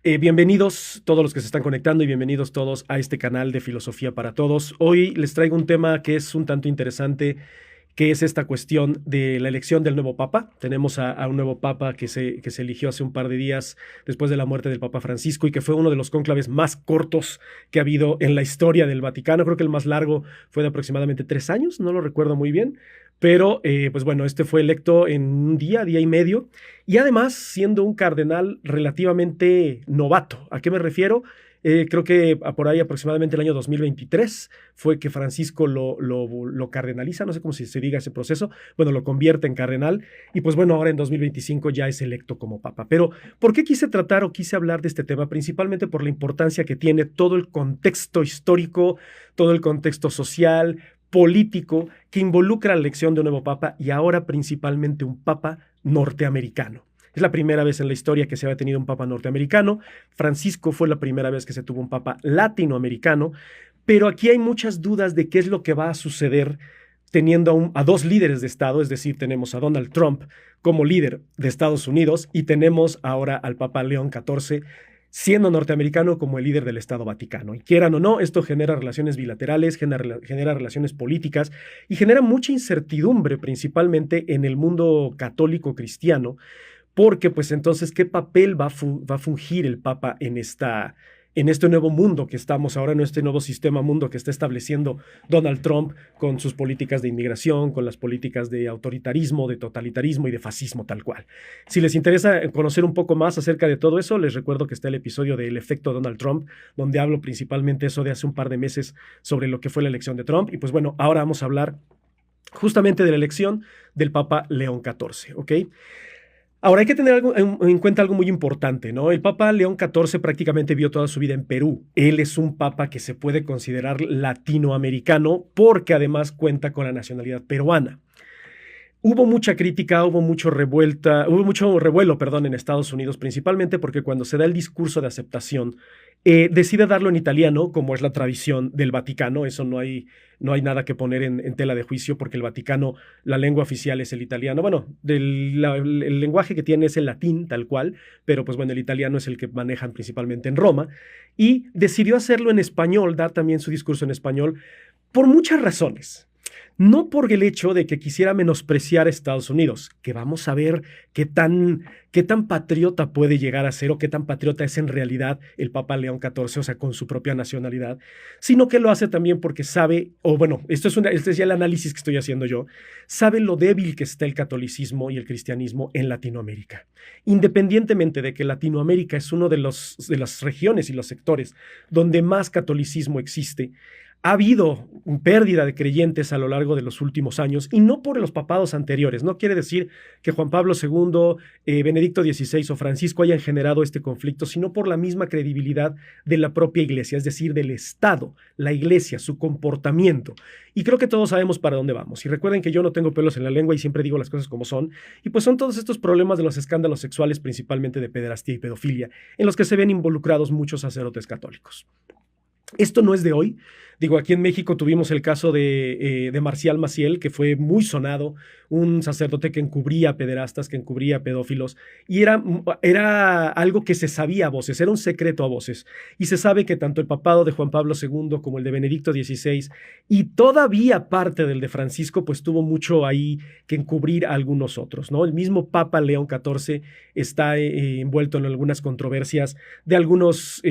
Bienvenidos todos los que se están conectando y bienvenidos todos a este canal de Filosofía para Todos. Hoy les traigo un tema que es un tanto interesante, que es esta cuestión de la elección del nuevo Papa. Tenemos a un nuevo Papa que se eligió hace un par de días después de la muerte del Papa Francisco y que fue uno de los cónclaves más cortos que ha habido en la historia del Vaticano. Creo que el más largo fue de aproximadamente 3 años, no lo recuerdo muy bien. Pero, pues bueno, este fue electo en un día y medio, y además siendo un cardenal relativamente novato. ¿A qué me refiero? Creo que por ahí aproximadamente el año 2023 fue que Francisco lo cardenaliza, no sé cómo se diga ese proceso, bueno, lo convierte en cardenal, y pues bueno, ahora en 2025 ya es electo como papa. Pero, ¿por qué quise tratar o quise hablar de este tema? Principalmente por la importancia que tiene todo el contexto histórico, todo el contexto social, político que involucra la elección de un nuevo papa y ahora principalmente un papa norteamericano. Es la primera vez en la historia que se había tenido un papa norteamericano. Francisco fue la primera vez que se tuvo un papa latinoamericano, pero aquí hay muchas dudas de qué es lo que va a suceder teniendo a dos líderes de Estado, es decir, tenemos a Donald Trump como líder de Estados Unidos y tenemos ahora al Papa León XIV siendo norteamericano como el líder del Estado Vaticano. Y quieran o no, esto genera relaciones bilaterales, genera relaciones políticas y genera mucha incertidumbre, principalmente en el mundo católico cristiano, porque pues entonces, ¿qué papel va a fungir el Papa en este nuevo mundo que estamos ahora, en este nuevo sistema mundo que está estableciendo Donald Trump con sus políticas de inmigración, con las políticas de autoritarismo, de totalitarismo y de fascismo tal cual? Si les interesa conocer un poco más acerca de todo eso, les recuerdo que está el episodio del efecto Donald Trump, donde hablo principalmente eso de hace un par de meses sobre lo que fue la elección de Trump. Y pues bueno, ahora vamos a hablar justamente de la elección del Papa León XIV, ¿ok? Ahora hay que tener en cuenta algo muy importante, ¿no? El Papa León XIV prácticamente vivió toda su vida en Perú. Él es un papa que se puede considerar latinoamericano porque además cuenta con la nacionalidad peruana. Hubo mucha crítica, hubo mucho revuelo, perdón, en Estados Unidos, principalmente porque cuando se da el discurso de aceptación, decide darlo en italiano, como es la tradición del Vaticano. Eso no hay nada que poner en tela de juicio, porque el Vaticano, la lengua oficial es el italiano. Bueno, el lenguaje que tiene es el latín, tal cual, pero pues bueno, el italiano es el que manejan principalmente en Roma, y decidió hacerlo en español, dar también su discurso en español, por muchas razones. No por el hecho de que quisiera menospreciar a Estados Unidos, que vamos a ver qué tan patriota puede llegar a ser o qué tan patriota es en realidad el Papa León XIV, o sea, con su propia nacionalidad, sino que lo hace también porque sabe, o bueno, este es ya el análisis que estoy haciendo yo, sabe lo débil que está el catolicismo y el cristianismo en Latinoamérica. Independientemente de que Latinoamérica es uno de las regiones y los sectores donde más catolicismo existe, ha habido pérdida de creyentes a lo largo de los últimos años, y no por los papados anteriores. No quiere decir que Juan Pablo II, Benedicto XVI o Francisco hayan generado este conflicto, sino por la misma credibilidad de la propia iglesia, es decir, del Estado, la iglesia, su comportamiento. Y creo que todos sabemos para dónde vamos. Y recuerden que yo no tengo pelos en la lengua y siempre digo las cosas como son. Y pues son todos estos problemas de los escándalos sexuales, principalmente de pederastía y pedofilia, en los que se ven involucrados muchos sacerdotes católicos. Esto no es de hoy. Digo, aquí en México tuvimos el caso de Marcial Maciel, que fue muy sonado, un sacerdote que encubría pederastas, que encubría pedófilos, y era algo que se sabía a voces, era un secreto a voces. Y se sabe que tanto el papado de Juan Pablo II como el de Benedicto XVI, y todavía parte del de Francisco, pues tuvo mucho ahí que encubrir a algunos otros, ¿no? El mismo Papa León XIV está envuelto en algunas controversias de algunos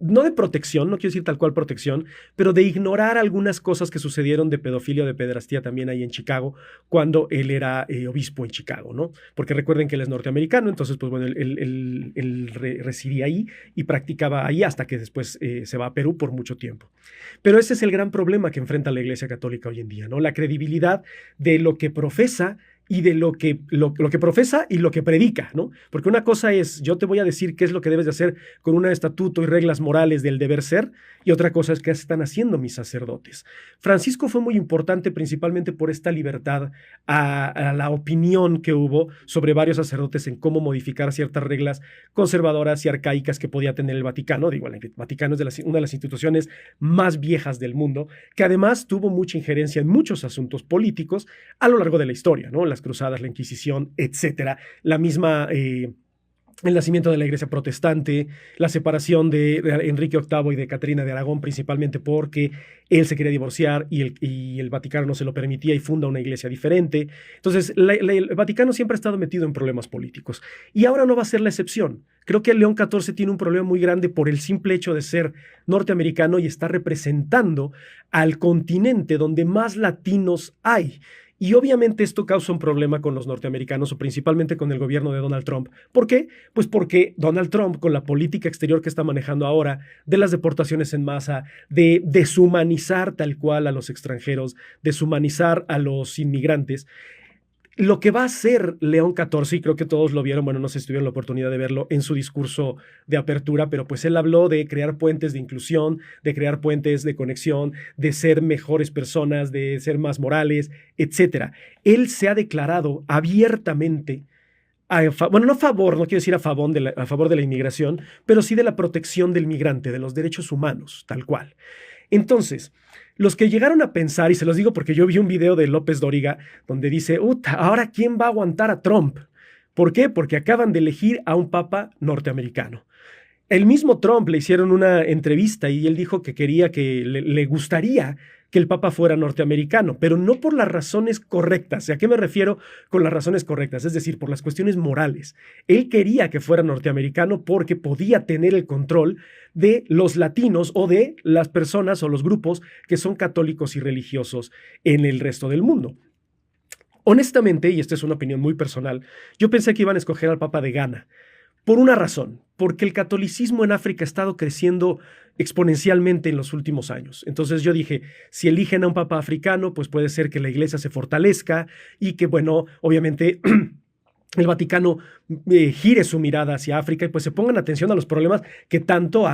no de protección, no quiero decir tal cual protección, pero de ignorar algunas cosas que sucedieron de pedofilia o de pederastía también ahí en Chicago, cuando él era obispo en Chicago, ¿no? Porque recuerden que él es norteamericano, entonces, pues bueno, él residía ahí y practicaba ahí hasta que después se va a Perú por mucho tiempo. Pero ese es el gran problema que enfrenta la Iglesia Católica hoy en día, ¿no? La credibilidad de lo que profesa y de lo que profesa y lo que predica, ¿no? Porque una cosa es, yo te voy a decir qué es lo que debes de hacer con un estatuto y reglas morales del deber ser, y otra cosa es qué están haciendo mis sacerdotes. Francisco fue muy importante principalmente por esta libertad a la opinión que hubo sobre varios sacerdotes en cómo modificar ciertas reglas conservadoras y arcaicas que podía tener el Vaticano. Digo, el Vaticano es una de las instituciones más viejas del mundo, que además tuvo mucha injerencia en muchos asuntos políticos a lo largo de la historia, ¿no? Las cruzadas, la Inquisición, etcétera. La misma el nacimiento de la Iglesia protestante, la separación de Enrique VIII y de Caterina de Aragón, principalmente porque él se quería divorciar y el Vaticano no se lo permitía y funda una iglesia diferente. Entonces, el Vaticano siempre ha estado metido en problemas políticos y ahora no va a ser la excepción. Creo que el León XIV tiene un problema muy grande por el simple hecho de ser norteamericano y está representando al continente donde más latinos hay. Y obviamente esto causa un problema con los norteamericanos o principalmente con el gobierno de Donald Trump. ¿Por qué? Pues porque Donald Trump, con la política exterior que está manejando ahora, de las deportaciones en masa, de deshumanizar tal cual a los extranjeros, deshumanizar a los inmigrantes, lo que va a hacer León XIV, y creo que todos lo vieron, bueno, no sé si tuvieron la oportunidad de verlo en su discurso de apertura, pero pues él habló de crear puentes de inclusión, de crear puentes de conexión, de ser mejores personas, de ser más morales, etcétera. Él se ha declarado abiertamente, bueno, no a favor, no quiero decir a favor de la inmigración, pero sí de la protección del migrante, de los derechos humanos, tal cual. Entonces, los que llegaron a pensar, y se los digo porque yo vi un video de López Dóriga donde dice, ahora ¿quién va a aguantar a Trump? ¿Por qué? Porque acaban de elegir a un papa norteamericano. El mismo Trump le hicieron una entrevista y él dijo que quería le gustaría que el papa fuera norteamericano, pero no por las razones correctas. ¿A qué me refiero con las razones correctas? Es decir, por las cuestiones morales. Él quería que fuera norteamericano porque podía tener el control de los latinos o de las personas o los grupos que son católicos y religiosos en el resto del mundo. Honestamente, y esta es una opinión muy personal, yo pensé que iban a escoger al papa de Ghana. Por una razón, porque el catolicismo en África ha estado creciendo exponencialmente en los últimos años. Entonces yo dije, si eligen a un papa africano, pues puede ser que la iglesia se fortalezca y que, bueno, obviamente el Vaticano gire su mirada hacia África y pues se pongan atención a los problemas que tanto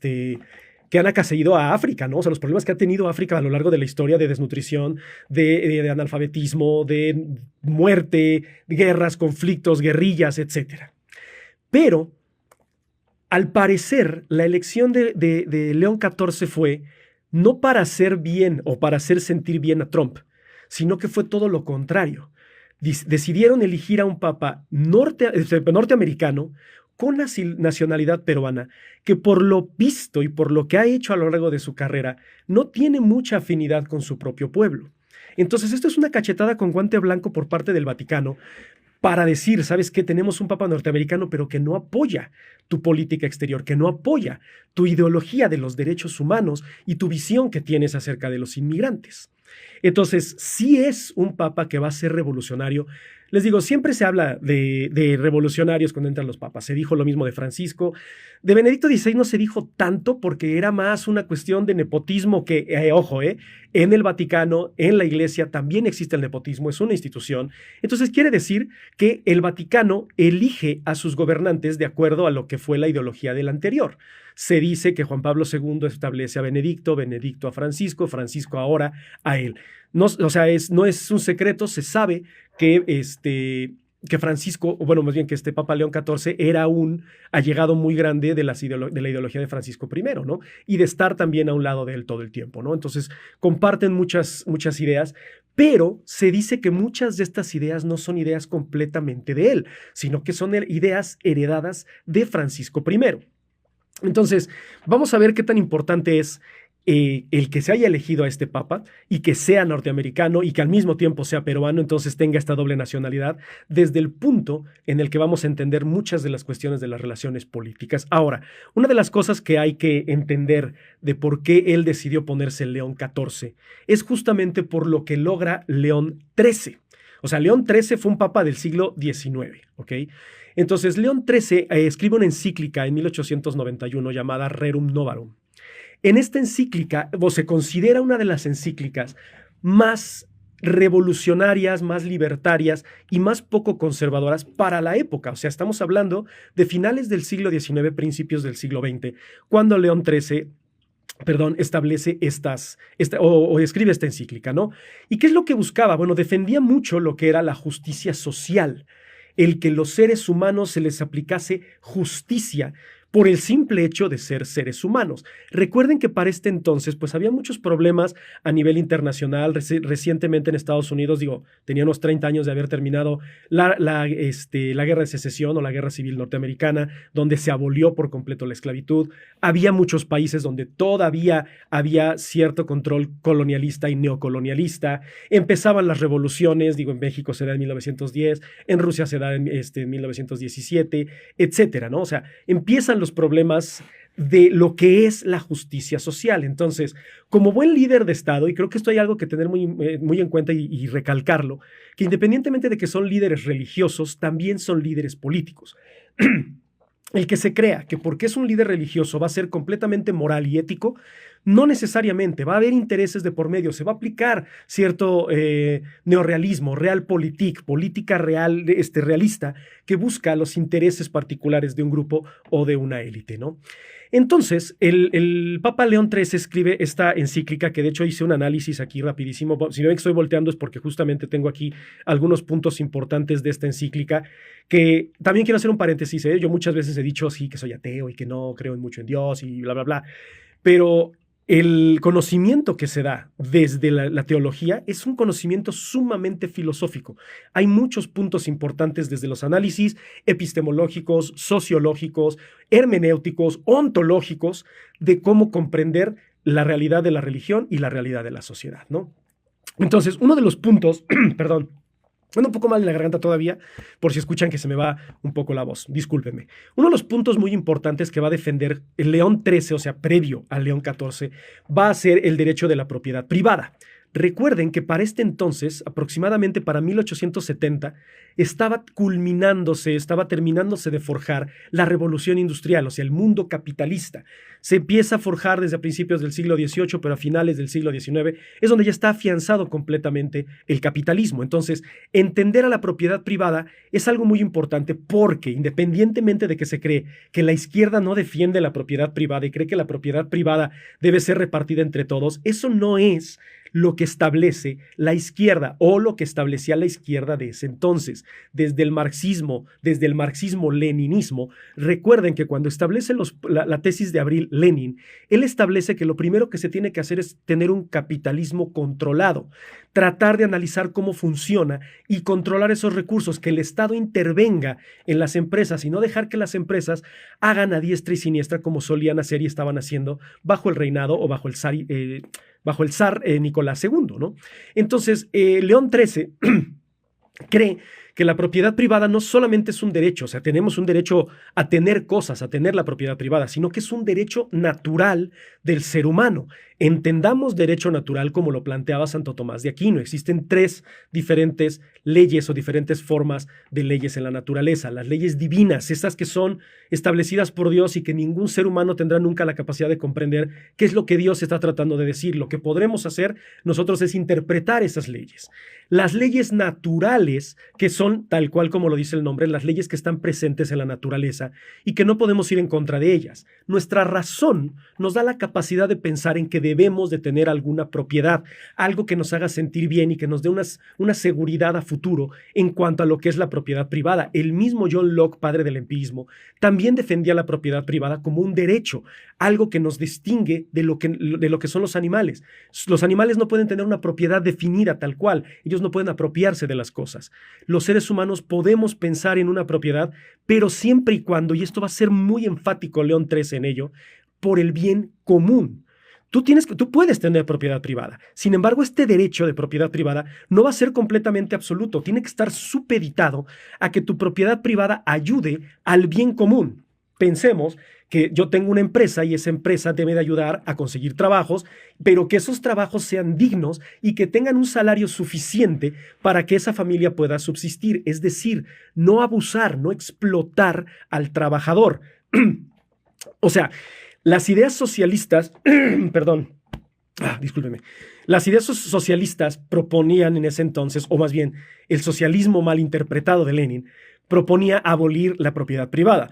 que han acaecido a África, ¿no? O sea, los problemas que ha tenido África a lo largo de la historia de desnutrición, de analfabetismo, de muerte, de guerras, conflictos, guerrillas, etcétera. Pero, al parecer, la elección de León XIV fue no para hacer bien o para hacer sentir bien a Trump, sino que fue todo lo contrario. Decidieron elegir a un papa norteamericano con nacionalidad peruana, que por lo visto y por lo que ha hecho a lo largo de su carrera, no tiene mucha afinidad con su propio pueblo. Entonces, esto es una cachetada con guante blanco por parte del Vaticano, para decir, ¿sabes qué? Tenemos un papa norteamericano, pero que no apoya tu política exterior, que no apoya tu ideología de los derechos humanos y tu visión que tienes acerca de los inmigrantes. Entonces, sí es un papa que va a ser revolucionario. Les digo, siempre se habla de revolucionarios cuando entran los papas. Se dijo lo mismo de Francisco. De Benedicto XVI no se dijo tanto porque era más una cuestión de nepotismo que, ojo, en el Vaticano, en la Iglesia, también existe el nepotismo, es una institución. Entonces quiere decir que el Vaticano elige a sus gobernantes de acuerdo a lo que fue la ideología del anterior. Se dice que Juan Pablo II establece a Benedicto, Benedicto a Francisco, Francisco ahora a él. No, o sea, no es un secreto, se sabe que Francisco, o bueno, más bien que este Papa León XIV era un allegado muy grande de la ideología de Francisco I, ¿no? Y de estar también a un lado de él todo el tiempo, ¿no? Entonces, comparten muchas ideas, pero se dice que muchas de estas ideas no son ideas completamente de él, sino que son ideas heredadas de Francisco I. Entonces, vamos a ver qué tan importante es el que se haya elegido a este papa y que sea norteamericano y que al mismo tiempo sea peruano, entonces tenga esta doble nacionalidad, desde el punto en el que vamos a entender muchas de las cuestiones de las relaciones políticas. Ahora, una de las cosas que hay que entender de por qué él decidió ponerse León XIV es justamente por lo que logra León XIII. O sea, León XIII fue un papa del siglo XIX, ¿ok? Entonces, León XIII escribe una encíclica en 1891 llamada Rerum Novarum. En esta encíclica, o se considera una de las encíclicas más revolucionarias, más libertarias y más poco conservadoras para la época. O sea, estamos hablando de finales del siglo XIX, principios del siglo XX, cuando León XIII establece o escribe esta encíclica, ¿no? ¿Y qué es lo que buscaba? Bueno, defendía mucho lo que era la justicia social, el que los seres humanos se les aplicase justicia, por el simple hecho de ser seres humanos. Recuerden que para este entonces, pues había muchos problemas a nivel internacional. Recientemente en Estados Unidos, tenía unos 30 años de haber terminado la guerra de secesión o la guerra civil norteamericana, donde se abolió por completo la esclavitud. Había muchos países donde todavía había cierto control colonialista y neocolonialista. Empezaban las revoluciones, en México se da en 1910, en Rusia se da en 1917, etcétera, ¿no? O sea, empiezan los problemas de lo que es la justicia social. Entonces, como buen líder de Estado, y creo que esto hay algo que tener muy en cuenta y recalcarlo, que independientemente de que son líderes religiosos, también son líderes políticos. El que se crea que porque es un líder religioso va a ser completamente moral y ético, no necesariamente. Va a haber intereses de por medio, se va a aplicar cierto neorrealismo, realpolitik, política real, realista, que busca los intereses particulares de un grupo o de una élite, ¿no? Entonces, el Papa León XIII escribe esta encíclica, que de hecho hice un análisis aquí rapidísimo. Si no ven que estoy volteando es porque justamente tengo aquí algunos puntos importantes de esta encíclica, que también quiero hacer un paréntesis. Yo muchas veces he dicho, sí, que soy ateo y que no creo mucho en Dios y bla, bla, bla, pero el conocimiento que se da desde la teología es un conocimiento sumamente filosófico. Hay muchos puntos importantes desde los análisis epistemológicos, sociológicos, hermenéuticos, ontológicos, de cómo comprender la realidad de la religión y la realidad de la sociedad, ¿no? Entonces, uno de los puntos, perdón, ando un poco mal en la garganta todavía, por si escuchan que se me va un poco la voz. Discúlpenme. Uno de los puntos muy importantes que va a defender el León XIII, o sea, previo al León XIV, va a ser el derecho de la propiedad privada. Recuerden que para este entonces, aproximadamente para 1870, estaba terminándose de forjar la revolución industrial, o sea, el mundo capitalista. Se empieza a forjar desde principios del siglo XVIII, pero a finales del siglo XIX es donde ya está afianzado completamente el capitalismo. Entonces, entender a la propiedad privada es algo muy importante porque, independientemente de que se cree que la izquierda no defiende la propiedad privada y cree que la propiedad privada debe ser repartida entre todos, eso no es lo que establece la izquierda o lo que establecía la izquierda de ese entonces. Desde el marxismo-leninismo, recuerden que cuando establece la tesis de Abril Lenin, él establece que lo primero que se tiene que hacer es tener un capitalismo controlado, tratar de analizar cómo funciona y controlar esos recursos, que el Estado intervenga en las empresas y no dejar que las empresas hagan a diestra y siniestra como solían hacer y estaban haciendo bajo el reinado o bajo el zar Nicolás II, ¿no? Entonces, León XIII cree que la propiedad privada no solamente es un derecho, o sea, tenemos un derecho a tener cosas, a tener la propiedad privada, sino que es un derecho natural del ser humano. Entendamos derecho natural como lo planteaba Santo Tomás de Aquino. Existen 3 diferentes leyes o diferentes formas de leyes en la naturaleza. Las leyes divinas, estas que son establecidas por Dios y que ningún ser humano tendrá nunca la capacidad de comprender qué es lo que Dios está tratando de decir. Lo que podremos hacer nosotros es interpretar esas leyes. Las leyes naturales, que son tal cual como lo dice el nombre, las leyes que están presentes en la naturaleza y que no podemos ir en contra de ellas. Nuestra razón nos da la capacidad de pensar en que debemos de tener alguna propiedad, algo que nos haga sentir bien y que nos dé una seguridad a futuro en cuanto a lo que es la propiedad privada. El mismo John Locke, padre del empirismo, también defendía la propiedad privada como un derecho, algo que nos distingue de lo que son los animales. Los animales no pueden tener una propiedad definida tal cual, ellos no pueden apropiarse de las cosas. Los seres humanos podemos pensar en una propiedad, pero siempre y cuando, y esto va a ser muy enfático León XIII en ello, por el bien común. Tú puedes tener propiedad privada. Sin embargo, este derecho de propiedad privada no va a ser completamente absoluto. Tiene que estar supeditado a que tu propiedad privada ayude al bien común. Pensemos que yo tengo una empresa y esa empresa debe de ayudar a conseguir trabajos, pero que esos trabajos sean dignos y que tengan un salario suficiente para que esa familia pueda subsistir. Es decir, no abusar, no explotar al trabajador. O sea, las ideas socialistas, discúlpeme, las ideas socialistas proponían en ese entonces, o más bien el socialismo mal interpretado de Lenin, proponía abolir la propiedad privada.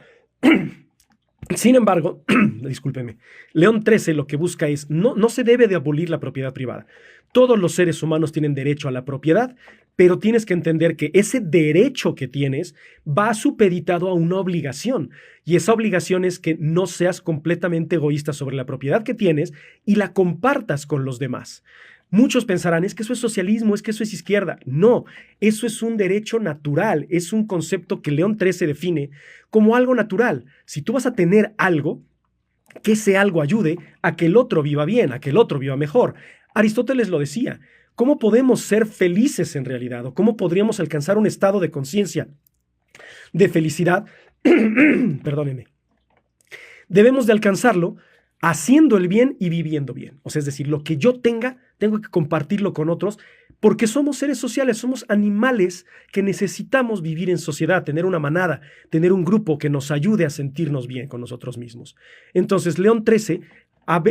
Sin embargo, discúlpeme, León XIII lo que busca es, no se debe de abolir la propiedad privada. Todos los seres humanos tienen derecho a la propiedad, pero tienes que entender que ese derecho que tienes va supeditado a una obligación, y esa obligación es que no seas completamente egoísta sobre la propiedad que tienes y la compartas con los demás. Muchos pensarán, es que eso es socialismo, es que eso es izquierda. No, eso es un derecho natural, es un concepto que León XIII define como algo natural. Si tú vas a tener algo, que ese algo ayude a que el otro viva bien, a que el otro viva mejor. Aristóteles lo decía. ¿Cómo podemos ser felices en realidad? ¿O cómo podríamos alcanzar un estado de conciencia de felicidad? Perdónenme. Debemos de alcanzarlo haciendo el bien y viviendo bien. O sea, es decir, lo que yo tenga, tengo que compartirlo con otros, porque somos seres sociales, somos animales que necesitamos vivir en sociedad, tener una manada, tener un grupo que nos ayude a sentirnos bien con nosotros mismos. Entonces, León XIII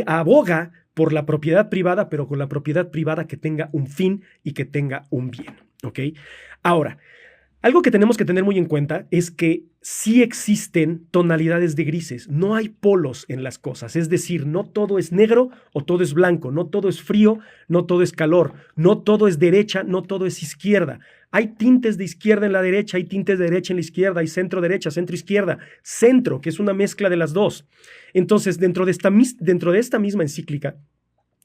aboga por la propiedad privada, pero con la propiedad privada que tenga un fin y que tenga un bien, ¿ok? Ahora, algo que tenemos que tener muy en cuenta es que sí existen tonalidades de grises, no hay polos en las cosas, es decir, no todo es negro o todo es blanco, no todo es frío, no todo es calor, no todo es derecha, no todo es izquierda. Hay tintes de izquierda en la derecha, hay tintes de derecha en la izquierda, hay centro derecha, centro izquierda, centro, que es una mezcla de las dos. Entonces, dentro de esta misma encíclica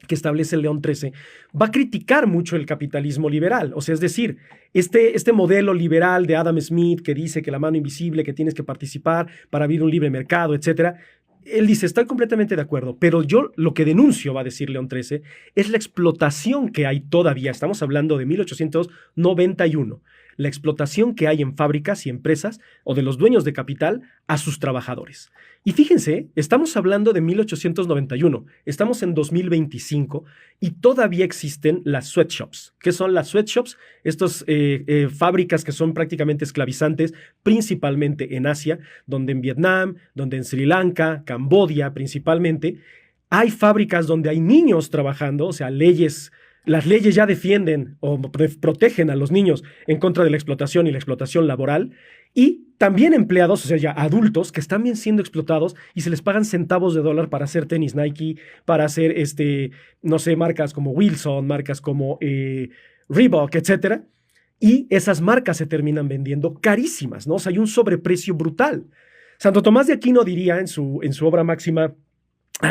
que establece León XIII, va a criticar mucho el capitalismo liberal. O sea, es decir, este modelo liberal de Adam Smith que dice que la mano invisible, que tienes que participar para abrir un libre mercado, etcétera. Él dice, estoy completamente de acuerdo, pero yo lo que denuncio, va a decir León XIII, es la explotación que hay todavía. Estamos hablando de 1891. La explotación que hay en fábricas y empresas o de los dueños de capital a sus trabajadores. Y fíjense, estamos hablando de 1891, estamos en 2025 y todavía existen las sweatshops. ¿Qué son las sweatshops? Estas fábricas que son prácticamente esclavizantes, principalmente en Asia, donde en Vietnam, donde en Sri Lanka, Camboya principalmente, hay fábricas donde hay niños trabajando, o sea, las leyes ya defienden o protegen a los niños en contra de la explotación y la explotación laboral, y también empleados, o sea, ya adultos, que están bien siendo explotados y se les pagan centavos de dólar para hacer tenis Nike, para hacer, no sé, marcas como Wilson, marcas como Reebok, etcétera. Y esas marcas se terminan vendiendo carísimas, ¿no? O sea, hay un sobreprecio brutal. Santo Tomás de Aquino diría en su obra máxima,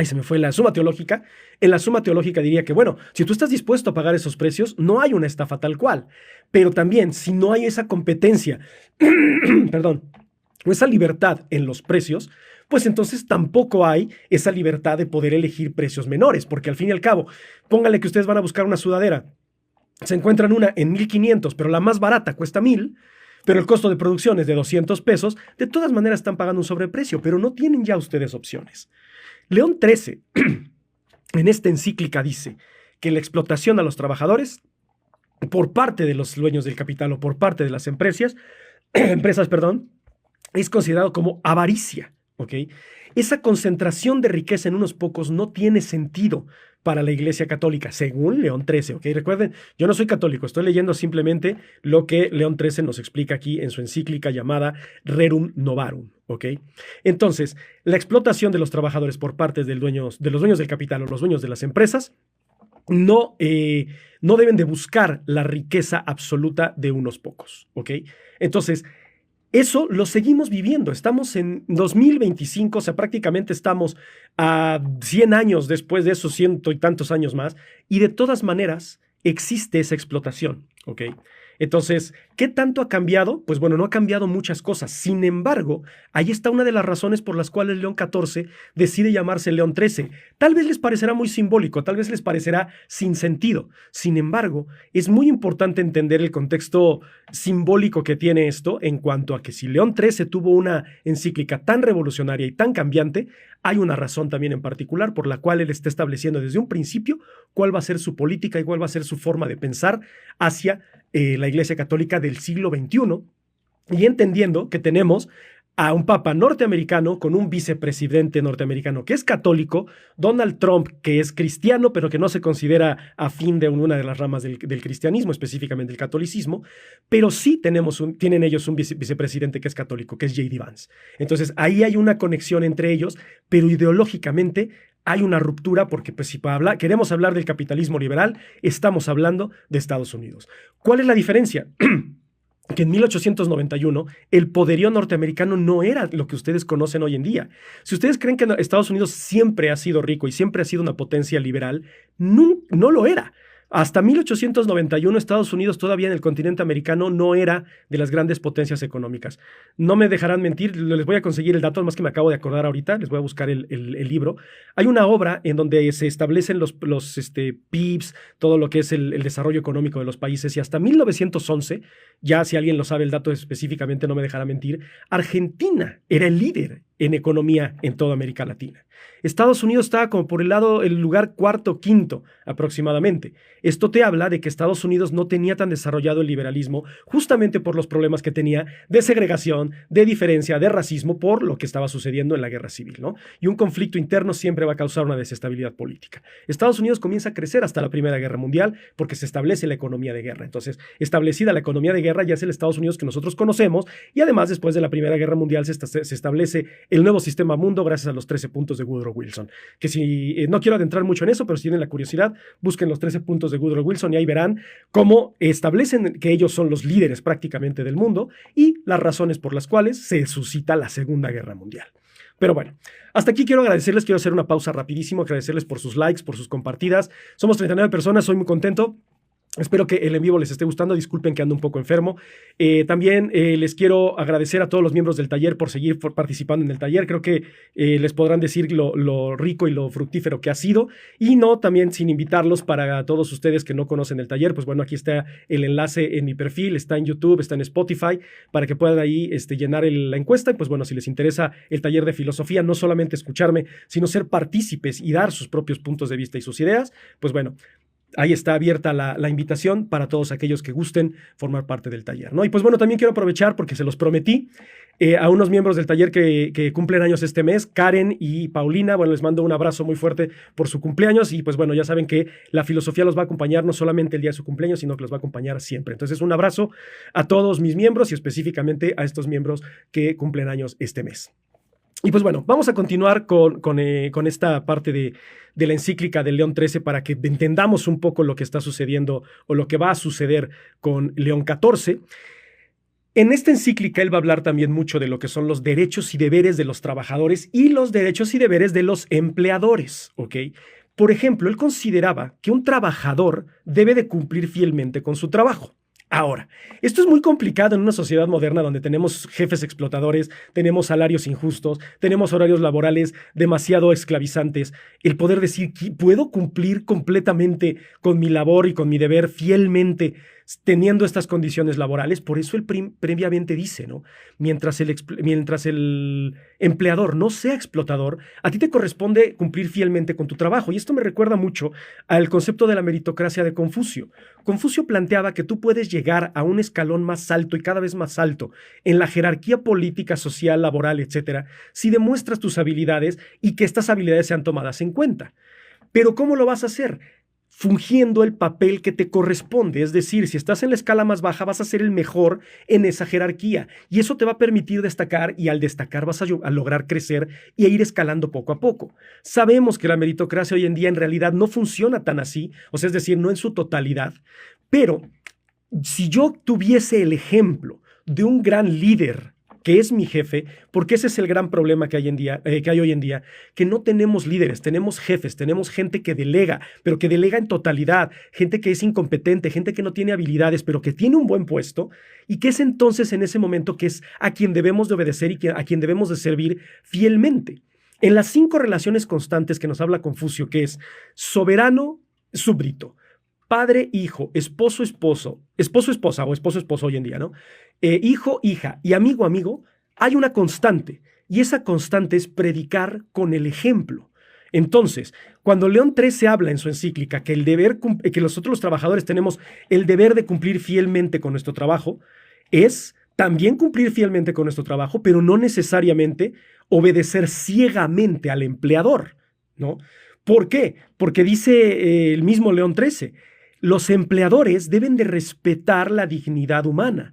se me fue la Suma Teológica. En la Suma Teológica diría que, bueno, si tú estás dispuesto a pagar esos precios, no hay una estafa tal cual. Pero también, si no hay esa competencia, perdón, o esa libertad en los precios, pues entonces tampoco hay esa libertad de poder elegir precios menores, porque al fin y al cabo, póngale que ustedes van a buscar una sudadera, se encuentran una en 1,500, pero la más barata cuesta 1,000, pero el costo de producción es de 200 pesos, de todas maneras están pagando un sobreprecio, pero no tienen ya ustedes opciones. León XIII, en esta encíclica, dice que la explotación a los trabajadores por parte de los dueños del capital o por parte de las empresas, es considerado como avaricia, ¿ok? Esa concentración de riqueza en unos pocos no tiene sentido para la Iglesia Católica, según León XIII, ¿ok? Recuerden, yo no soy católico, estoy leyendo simplemente lo que León XIII nos explica aquí en su encíclica llamada Rerum Novarum, ¿ok? Entonces, la explotación de los trabajadores por parte de los dueños del capital o los dueños de las empresas no deben de buscar la riqueza absoluta de unos pocos, ¿ok? Entonces, eso lo seguimos viviendo. Estamos en 2025, o sea, prácticamente estamos a 100 años después de esos ciento y tantos años más, y de todas maneras existe esa explotación, ¿ok? Entonces, ¿qué tanto ha cambiado? Pues bueno, no ha cambiado muchas cosas. Sin embargo, ahí está una de las razones por las cuales León XIV decide llamarse León XIII. Tal vez les parecerá muy simbólico, tal vez les parecerá sin sentido. Sin embargo, es muy importante entender el contexto simbólico que tiene esto en cuanto a que si León XIII tuvo una encíclica tan revolucionaria y tan cambiante, hay una razón también en particular por la cual él está estableciendo desde un principio cuál va a ser su política y cuál va a ser su forma de pensar hacia la Iglesia Católica del siglo XXI, y entendiendo que tenemos a un papa norteamericano con un vicepresidente norteamericano que es católico, Donald Trump, que es cristiano, pero que no se considera afín de una de las ramas del cristianismo, específicamente el catolicismo, pero sí tienen ellos un vicepresidente que es católico, que es J.D. Vance. Entonces, ahí hay una conexión entre ellos, pero ideológicamente hay una ruptura porque pues, si queremos hablar del capitalismo liberal, estamos hablando de Estados Unidos. ¿Cuál es la diferencia? Que en 1891 el poderío norteamericano no era lo que ustedes conocen hoy en día. Si ustedes creen que Estados Unidos siempre ha sido rico y siempre ha sido una potencia liberal, no lo era. Hasta 1891 Estados Unidos todavía en el continente americano no era de las grandes potencias económicas. No me dejarán mentir, les voy a conseguir el dato, más que me acabo de acordar ahorita, les voy a buscar el libro. Hay una obra en donde se establecen los PIBs, todo lo que es el desarrollo económico de los países, y hasta 1911, ya si alguien lo sabe el dato específicamente no me dejará mentir, Argentina era el líder en economía en toda América Latina. Estados Unidos estaba como por el lugar cuarto o quinto aproximadamente. Esto te habla de que Estados Unidos no tenía tan desarrollado el liberalismo justamente por los problemas que tenía de segregación, de diferencia, de racismo por lo que estaba sucediendo en la guerra civil, ¿no? Y un conflicto interno siempre va a causar una desestabilidad política. Estados Unidos comienza a crecer hasta la Primera Guerra Mundial porque se establece la economía de guerra. Entonces, establecida la economía de guerra ya es el Estados Unidos que nosotros conocemos y además después de la Primera Guerra Mundial se establece el nuevo sistema mundo gracias a los 13 puntos de Woodrow Wilson. Que si no quiero adentrar mucho en eso, pero si tienen la curiosidad, busquen los 13 puntos de Woodrow Wilson y ahí verán cómo establecen que ellos son los líderes prácticamente del mundo y las razones por las cuales se suscita la Segunda Guerra Mundial. Pero bueno, hasta aquí quiero hacer una pausa rapidísimo, agradecerles por sus likes, por sus compartidas. Somos 39 personas, soy muy contento. Espero que el en vivo les esté gustando, disculpen que ando un poco enfermo. También les quiero agradecer a todos los miembros del taller por seguir participando en el taller. Creo que les podrán decir lo rico y lo fructífero que ha sido. Y no también sin invitarlos para todos ustedes que no conocen el taller, pues bueno, aquí está el enlace en mi perfil, está en YouTube, está en Spotify, para que puedan ahí llenar la encuesta. Y pues bueno, si les interesa el taller de filosofía, no solamente escucharme, sino ser partícipes y dar sus propios puntos de vista y sus ideas, pues bueno, ahí está abierta la invitación para todos aquellos que gusten formar parte del taller, ¿no? Y pues bueno, también quiero aprovechar porque se los prometí a unos miembros del taller que cumplen años este mes, Karen y Paulina. Bueno, les mando un abrazo muy fuerte por su cumpleaños y pues bueno, ya saben que la filosofía los va a acompañar no solamente el día de su cumpleaños, sino que los va a acompañar siempre. Entonces, un abrazo a todos mis miembros y específicamente a estos miembros que cumplen años este mes. Y pues bueno, vamos a continuar con esta parte de la encíclica de León XIII para que entendamos un poco lo que está sucediendo o lo que va a suceder con León XIV. En esta encíclica él va a hablar también mucho de lo que son los derechos y deberes de los trabajadores y los derechos y deberes de los empleadores, ¿ok? Por ejemplo, él consideraba que un trabajador debe de cumplir fielmente con su trabajo. Ahora, esto es muy complicado en una sociedad moderna donde tenemos jefes explotadores, tenemos salarios injustos, tenemos horarios laborales demasiado esclavizantes. El poder decir que puedo cumplir completamente con mi labor y con mi deber fielmente teniendo estas condiciones laborales. Por eso él previamente dice, ¿no? Mientras el empleador no sea explotador, a ti te corresponde cumplir fielmente con tu trabajo. Y esto me recuerda mucho al concepto de la meritocracia de Confucio. Confucio planteaba que tú puedes llegar a un escalón más alto y cada vez más alto en la jerarquía política, social, laboral, etcétera, si demuestras tus habilidades y que estas habilidades sean tomadas en cuenta. Pero ¿cómo lo vas a hacer? Fungiendo el papel que te corresponde. Es decir, si estás en la escala más baja, vas a ser el mejor en esa jerarquía. Y eso te va a permitir destacar, y al destacar vas a lograr crecer y a ir escalando poco a poco. Sabemos que la meritocracia hoy en día en realidad no funciona tan así, o sea, es decir, no en su totalidad. Pero si yo tuviese el ejemplo de un gran líder que es mi jefe, porque ese es el gran problema que hay hoy en día, que no tenemos líderes, tenemos jefes, tenemos gente que delega, pero que delega en totalidad, gente que es incompetente, gente que no tiene habilidades, pero que tiene un buen puesto, y que es entonces en ese momento que es a quien debemos de obedecer y a quien debemos de servir fielmente. En las 5 relaciones constantes que nos habla Confucio, que es soberano, súbdito, padre, hijo, esposo, esposa o esposo, esposo hoy en día, ¿no? Hijo, hija y amigo, amigo, hay una constante y esa constante es predicar con el ejemplo. Entonces, cuando León XIII habla en su encíclica que nosotros los trabajadores tenemos el deber de cumplir fielmente con nuestro trabajo, es también cumplir fielmente con nuestro trabajo, pero no necesariamente obedecer ciegamente al empleador, ¿no? ¿Por qué? Porque dice el mismo León XIII, los empleadores deben de respetar la dignidad humana.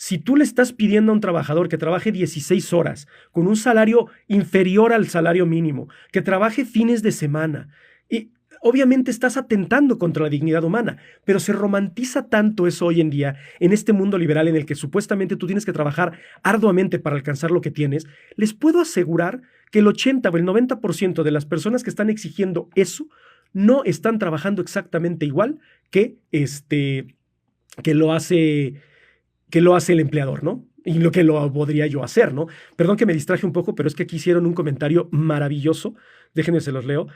Si tú le estás pidiendo a un trabajador que trabaje 16 horas con un salario inferior al salario mínimo, que trabaje fines de semana, y obviamente estás atentando contra la dignidad humana, pero se romantiza tanto eso hoy en día, en este mundo liberal en el que supuestamente tú tienes que trabajar arduamente para alcanzar lo que tienes. Les puedo asegurar que el 80 o el 90% de las personas que están exigiendo eso no están trabajando exactamente igual que lo hace el empleador, ¿no? Y lo que lo podría yo hacer, ¿no? Perdón que me distraje un poco, pero es que aquí hicieron un comentario maravilloso. Déjenme se los leo.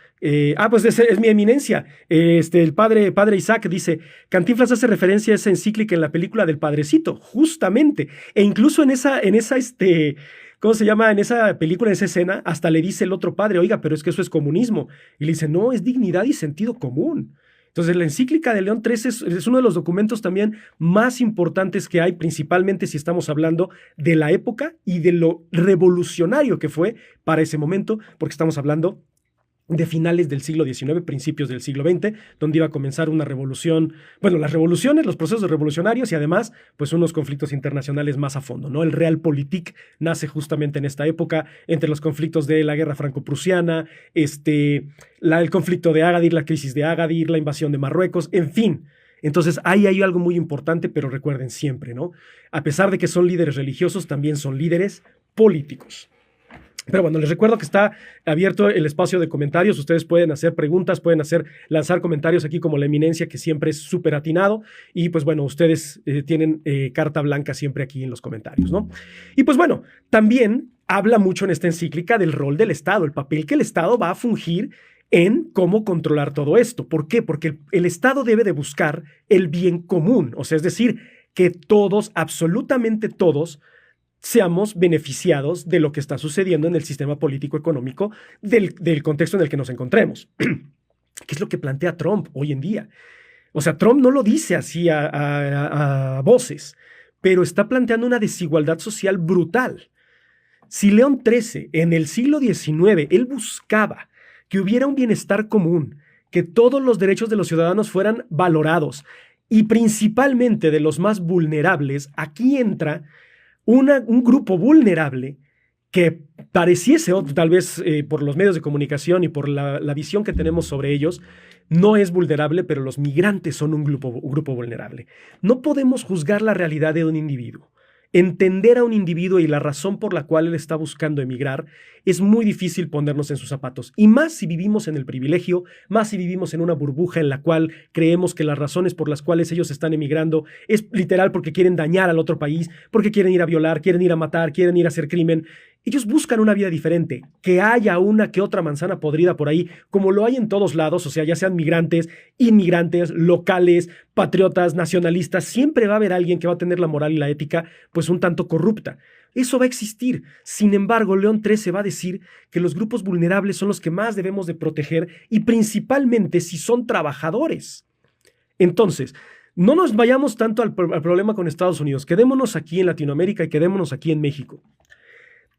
Pues es mi eminencia. El padre Isaac dice, Cantinflas hace referencia a esa encíclica en la película del Padrecito, justamente. E incluso en esa ¿cómo se llama? En esa película, en esa escena, hasta le dice el otro padre, oiga, pero es que eso es comunismo. Y le dice, no, es dignidad y sentido común. Entonces, la encíclica de León XIII es uno de los documentos también más importantes que hay, principalmente si estamos hablando de la época y de lo revolucionario que fue para ese momento, porque estamos hablando de finales del siglo XIX, principios del siglo XX, donde iba a comenzar una revolución, bueno, las revoluciones, los procesos revolucionarios y además, pues unos conflictos internacionales más a fondo, ¿no? El Realpolitik nace justamente en esta época, entre los conflictos de la guerra franco-prusiana, el conflicto de Agadir, la crisis de Agadir, la invasión de Marruecos, en fin. Entonces, ahí hay algo muy importante, pero recuerden siempre, ¿no? A pesar de que son líderes religiosos, también son líderes políticos. Pero bueno, les recuerdo que está abierto el espacio de comentarios. Ustedes pueden hacer preguntas, pueden lanzar comentarios aquí como la eminencia, que siempre es súper atinado. Y pues bueno, ustedes tienen carta blanca siempre aquí en los comentarios, ¿no? Y pues bueno, también habla mucho en esta encíclica del rol del Estado, el papel que el Estado va a fungir en cómo controlar todo esto. ¿Por qué? Porque el Estado debe de buscar el bien común. O sea, es decir, que todos, absolutamente todos, seamos beneficiados de lo que está sucediendo en el sistema político-económico del contexto en el que nos encontremos. ¿Qué es lo que plantea Trump hoy en día? O sea, Trump no lo dice así a voces, pero está planteando una desigualdad social brutal. Si León XIII en el siglo XIX, él buscaba que hubiera un bienestar común, que todos los derechos de los ciudadanos fueran valorados, y principalmente de los más vulnerables, aquí entra un grupo vulnerable que pareciese, tal vez por los medios de comunicación y por la visión que tenemos sobre ellos, no es vulnerable, pero los migrantes son un grupo vulnerable. No podemos juzgar la realidad de un individuo. Entender a un individuo y la razón por la cual él está buscando emigrar, es muy difícil ponernos en sus zapatos. Y más si vivimos en el privilegio, más si vivimos en una burbuja en la cual creemos que las razones por las cuales ellos están emigrando es literal porque quieren dañar al otro país, porque quieren ir a violar, quieren ir a matar, quieren ir a hacer crimen. Ellos buscan una vida diferente, que haya una que otra manzana podrida por ahí, como lo hay en todos lados, o sea, ya sean migrantes, inmigrantes, locales, patriotas, nacionalistas, siempre va a haber alguien que va a tener la moral y la ética pues un tanto corrupta. Eso va a existir. Sin embargo, León XIII va a decir que los grupos vulnerables son los que más debemos de proteger y principalmente si son trabajadores. Entonces, no nos vayamos tanto al problema con Estados Unidos, quedémonos aquí en Latinoamérica y quedémonos aquí en México.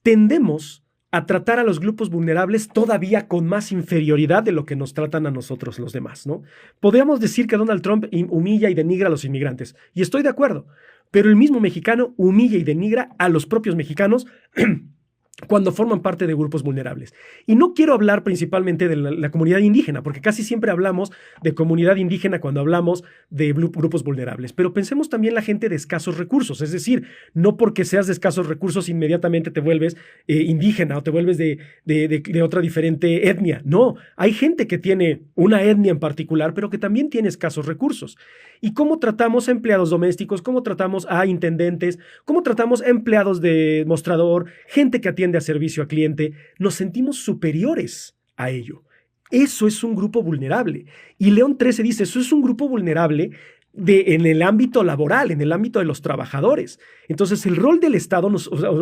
Tendemos a tratar a los grupos vulnerables todavía con más inferioridad de lo que nos tratan a nosotros los demás, ¿no? Podríamos decir que Donald Trump humilla y denigra a los inmigrantes, y estoy de acuerdo, pero el mismo mexicano humilla y denigra a los propios mexicanos cuando forman parte de grupos vulnerables. Y no quiero hablar principalmente de la comunidad indígena, porque casi siempre hablamos de comunidad indígena cuando hablamos de grupos vulnerables, pero pensemos también la gente de escasos recursos, es decir, no porque seas de escasos recursos inmediatamente te vuelves indígena o te vuelves de otra diferente etnia. No, hay gente que tiene una etnia en particular, pero que también tiene escasos recursos. ¿Y cómo tratamos a empleados domésticos? ¿Cómo tratamos a intendentes? ¿Cómo tratamos a empleados de mostrador? Gente que atiende a servicio al cliente. Nos sentimos superiores a ello. Eso es un grupo vulnerable. Y León XIII dice, eso es un grupo vulnerable en el ámbito laboral, en el ámbito de los trabajadores. Entonces, el rol del Estado,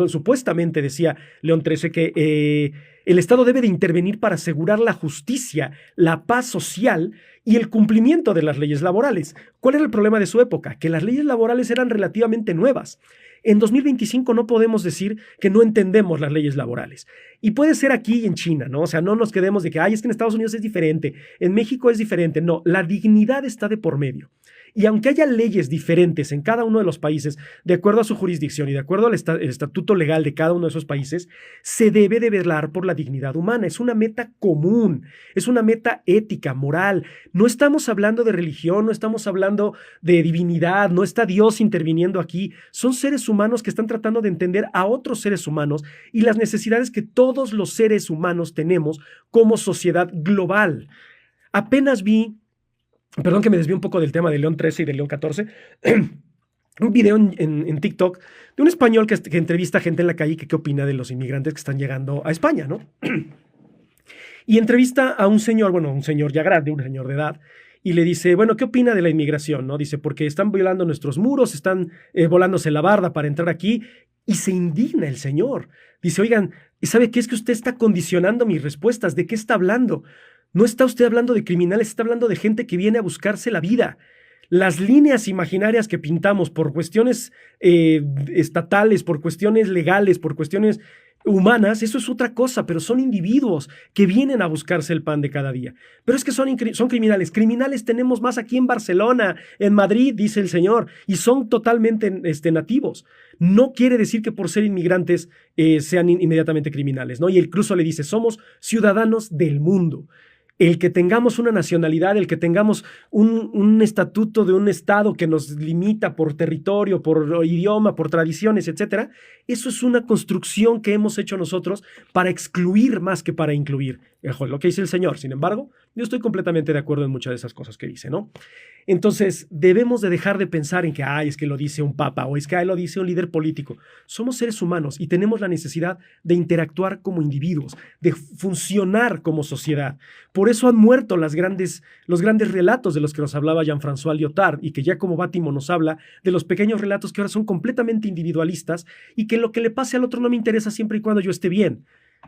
supuestamente decía León XIII que el Estado debe de intervenir para asegurar la justicia, la paz social y el cumplimiento de las leyes laborales. ¿Cuál era el problema de su época? Que las leyes laborales eran relativamente nuevas. En 2025 no podemos decir que no entendemos las leyes laborales. Y puede ser aquí y en China, ¿no? O sea, no nos quedemos de que, ay, es que en Estados Unidos es diferente, en México es diferente. No, la dignidad está de por medio. Y aunque haya leyes diferentes en cada uno de los países, de acuerdo a su jurisdicción y de acuerdo al estatuto legal de cada uno de esos países, se debe de velar por la dignidad humana. Es una meta común, es una meta ética, moral. No estamos hablando de religión, no estamos hablando de divinidad, no está Dios interviniendo aquí. Son seres humanos que están tratando de entender a otros seres humanos y las necesidades que todos los seres humanos tenemos como sociedad global. Apenas vi... Perdón que me desvío un poco del tema de León 13 y de León 14. Un video en TikTok de un español que entrevista a gente en la calle que qué opina de los inmigrantes que están llegando a España, ¿no? Y entrevista a un señor, bueno, un señor ya grande, un señor de edad, y le dice, bueno, ¿qué opina de la inmigración? ¿No? Dice, porque están violando nuestros muros, están volándose la barda para entrar aquí, y se indigna el señor. Dice, oigan, ¿sabe qué? Es que usted está condicionando mis respuestas. ¿De qué está hablando? No está usted hablando de criminales, está hablando de gente que viene a buscarse la vida. Las líneas imaginarias que pintamos por cuestiones estatales, por cuestiones legales, por cuestiones humanas, eso es otra cosa, pero son individuos que vienen a buscarse el pan de cada día. Pero es que son criminales. Criminales tenemos más aquí en Barcelona, en Madrid, dice el señor, y son totalmente nativos. No quiere decir que por ser inmigrantes sean inmediatamente criminales, ¿no? Y incluso le dice, somos ciudadanos del mundo. El que tengamos una nacionalidad, el que tengamos un estatuto de un estado que nos limita por territorio, por idioma, por tradiciones, etcétera, eso es una construcción que hemos hecho nosotros para excluir más que para incluir. Lo que dice el señor. Sin embargo, yo estoy completamente de acuerdo en muchas de esas cosas que dice, ¿no? Entonces, debemos de dejar de pensar en que, es que lo dice un papa o es que lo dice un líder político. Somos seres humanos y tenemos la necesidad de interactuar como individuos, de funcionar como sociedad. Por eso han muerto los grandes relatos de los que nos hablaba Jean-François Lyotard y que ya como Bátimo nos habla de los pequeños relatos que ahora son completamente individualistas y que lo que le pase al otro no me interesa siempre y cuando yo esté bien.